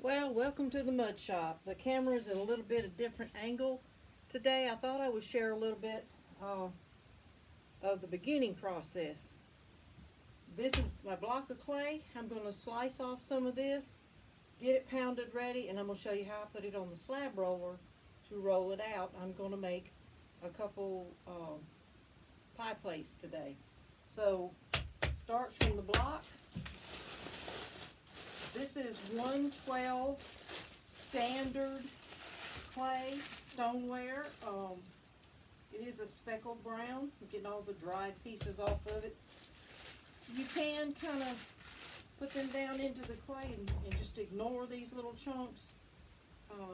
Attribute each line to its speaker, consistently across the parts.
Speaker 1: Well, welcome to the mud shop. The camera's at a little bit of different angle today. I thought I would share a little bit of the beginning process. This is my block of clay. I'm going to slice off some of this, get it pounded ready, and I'm going to show you how I put it on the slab roller to roll it out. I'm going to make a couple pie plates today. So, starts from the block. This is 112 standard clay stoneware. It is a speckled brown. I'm getting all the dried pieces off of it. You can kind of put them down into the clay and just ignore these little chunks.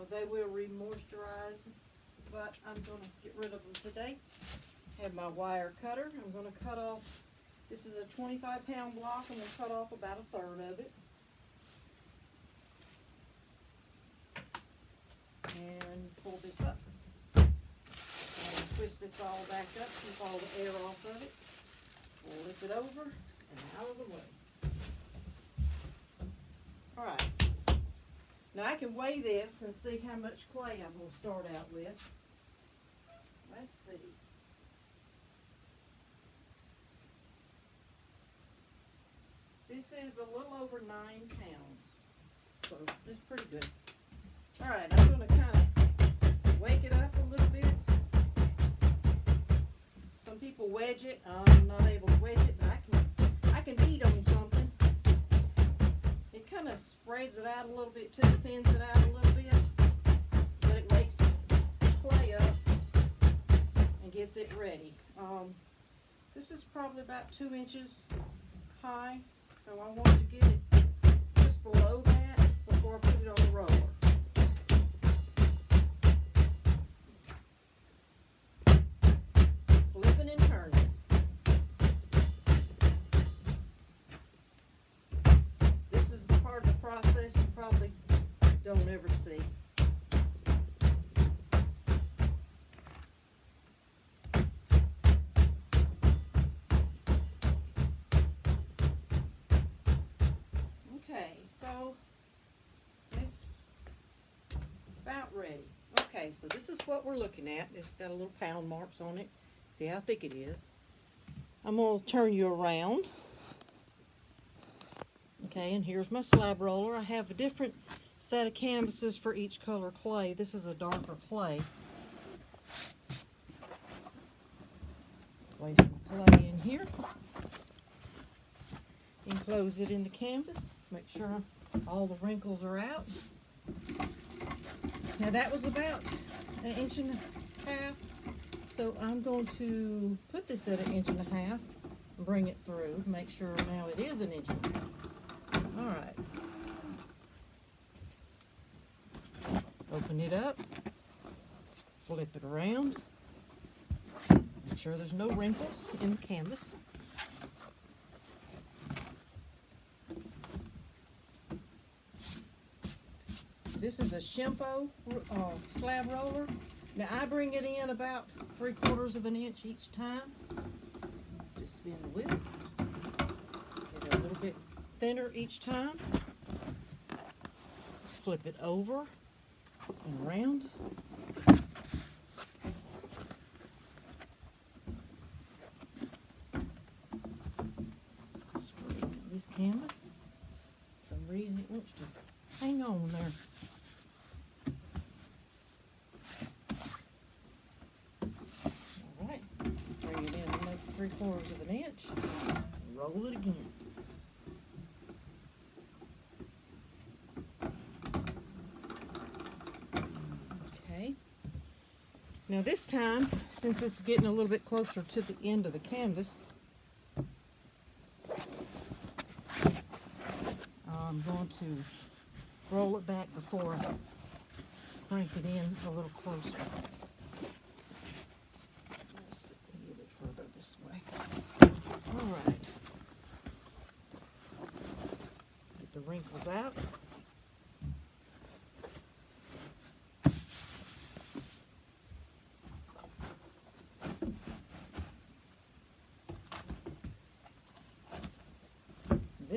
Speaker 1: They will re-moisturize, but I'm going to get rid of them today. Have my wire cutter. I'm going to cut off, this is a 25-pound block. I'm going to cut off about a third of it. And pull this up and twist this all back up, keep all the air off of it. We'll lift it over and out of the way. Alright, now I can weigh this and see how much clay I'm going to start out with. Let's see. This is a little over 9 pounds, so it's pretty good. Alright, I'm going to kind of wake it up a little bit. Some people wedge it. I'm not able to wedge it, but I can beat on something. It kind of spreads it out a little bit too, thins it out a little bit, but it wakes the clay up and gets it ready. This is probably about 2 inches high, so I want to get it just below that before I put it on the roller. Flipping and turning. This is the part of the process you probably don't ever see. Okay, so it's about ready. Okay, so this is what we're looking at. It's got a little pound marks on it. See how thick it is. I'm going to turn you around. Okay, and here's my slab roller. I have a different set of canvases for each color clay. This is a darker clay. Place my clay in here. Enclose it in the canvas. Make sure all the wrinkles are out. Now that was about 1.5 inches. So I'm going to put this at 1.5 inches and bring it through. Make sure now it is 1.5 inches. All right. Open it up. Flip it around. Make sure there's no wrinkles in the canvas. This is a Shimpo slab roller. Now I bring it in about 3/4 inch each time. Just spin the wheel. Get it a little bit thinner each time. Flip it over and around. Spread out this canvas. For some reason it wants to hang on there. Bring it in another 3/4 inch. Roll it again. Okay. Now this time, since it's getting a little bit closer to the end of the canvas, I'm going to roll it back before I crank it in a little closer. This way. All right. Get the wrinkles out.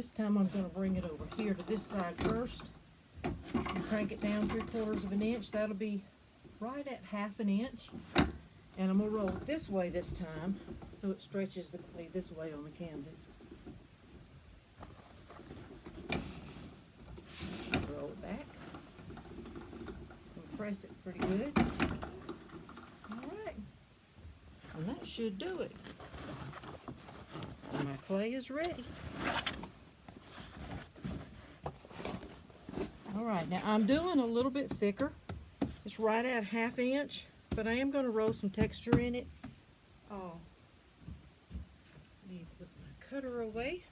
Speaker 1: This time I'm going to bring it over here to this side first. You crank it down 3/4 of an inch. That'll be right at 1/2 inch. And I'm gonna roll it this way this time, so it stretches the clay this way on the canvas. Roll it back. Compress it pretty good. Alright. And that should do it. And my clay is ready. Alright, now I'm doing a little bit thicker. It's right at 1/2 inch, but I am going to roll some texture in it. Oh, need to put my cutter away.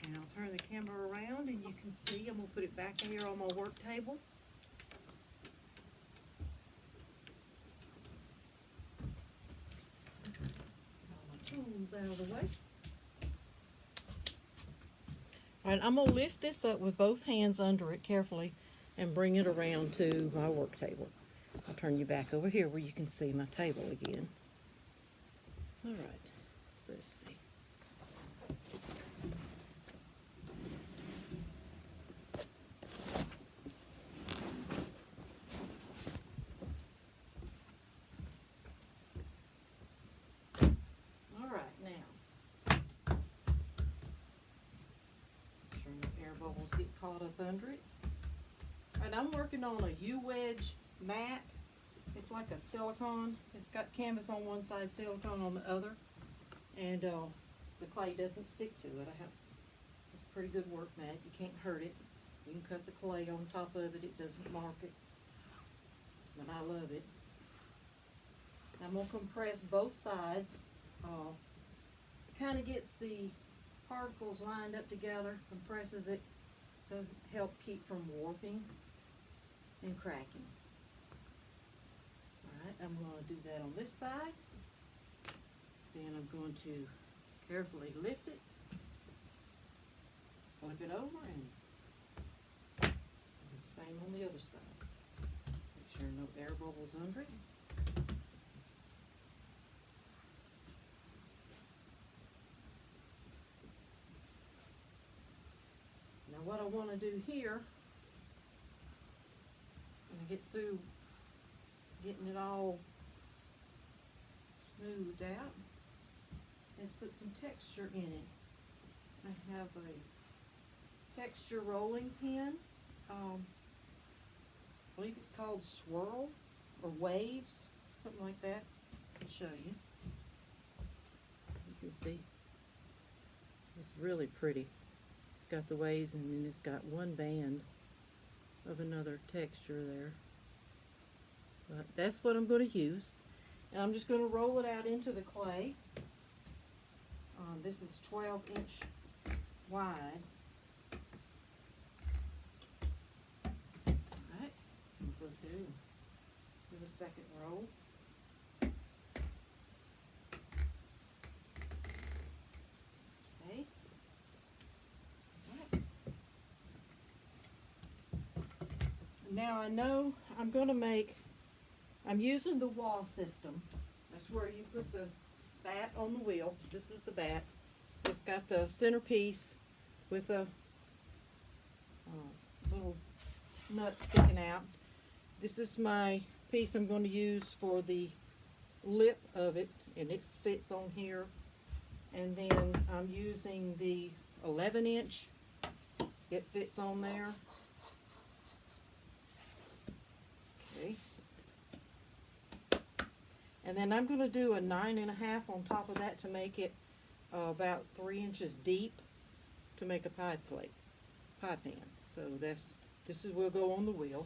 Speaker 1: And I'll turn the camera around and you can see. I'm going to put it back here on my work table. All my tools out of the way. All right, I'm going to lift this up with both hands under it carefully and bring it around to my work table. I'll turn you back over here where you can see my table again. All right, so let's see. All right, now, make sure no air bubbles get caught up under it. All right, I'm working on a Uwedge mat. It's like a silicone. It's got canvas on one side, silicone on the other, and the clay doesn't stick to it. It's a pretty good work mat. You can't hurt it. You can cut the clay on top of it. It doesn't mark it, but I love it. I'm gonna compress both sides. Kind of gets the particles lined up together, compresses it to help keep from warping and cracking. Alright, I'm going to do that on this side. Then I'm going to carefully lift it, flip it over, and the same on the other side. Make sure no air bubbles under it. Now what I want to do here, when I get through getting it all smoothed out, is put some texture in it. I have a texture rolling pin. I believe it's called Swirl or Waves, something like that. I'll show you. You can see it's really pretty. It's got the waves and then it's got one band of another texture there. But that's what I'm going to use. And I'm just going to roll it out into the clay. This is 12-inch wide. Alright, I'm going to do a second roll. Okay. Alright. Now I know I'm using the wall system. That's where you put the bat on the wheel. This is the bat. It's got the centerpiece with a little nut sticking out. This is my piece I'm going to use for the lip of it, and it fits on here. And then I'm using the 11-inch. It fits on there. Okay. And then I'm going to do a 9.5 on top of that to make it about 3 inches deep to make a pie pan. So this will go on the wheel.